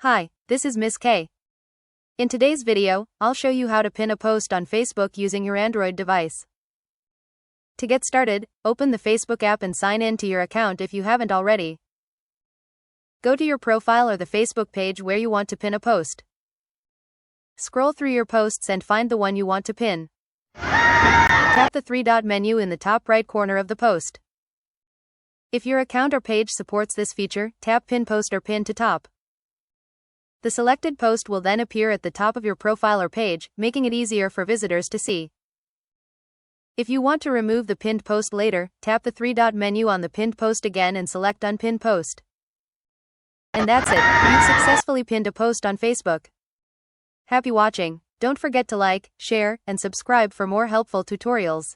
Hi, this is Miss K. In today's video, I'll show you how to pin a post on Facebook using your Android device. To get started, open the Facebook app and sign in to your account if you haven't already. Go to your profile or the Facebook page where you want to pin a post. Scroll through your posts and find the one you want to pin. Tap the three-dot menu in the top right corner of the post. If your account or page supports this feature, tap Pin Post or Pin to Top. The selected post will then appear at the top of your profile or page, making it easier for visitors to see. If you want to remove the pinned post later, tap the three-dot menu on the pinned post again and select Unpin Post. And that's it, you've successfully pinned a post on Facebook. Happy watching! Don't forget to like, share, and subscribe for more helpful tutorials.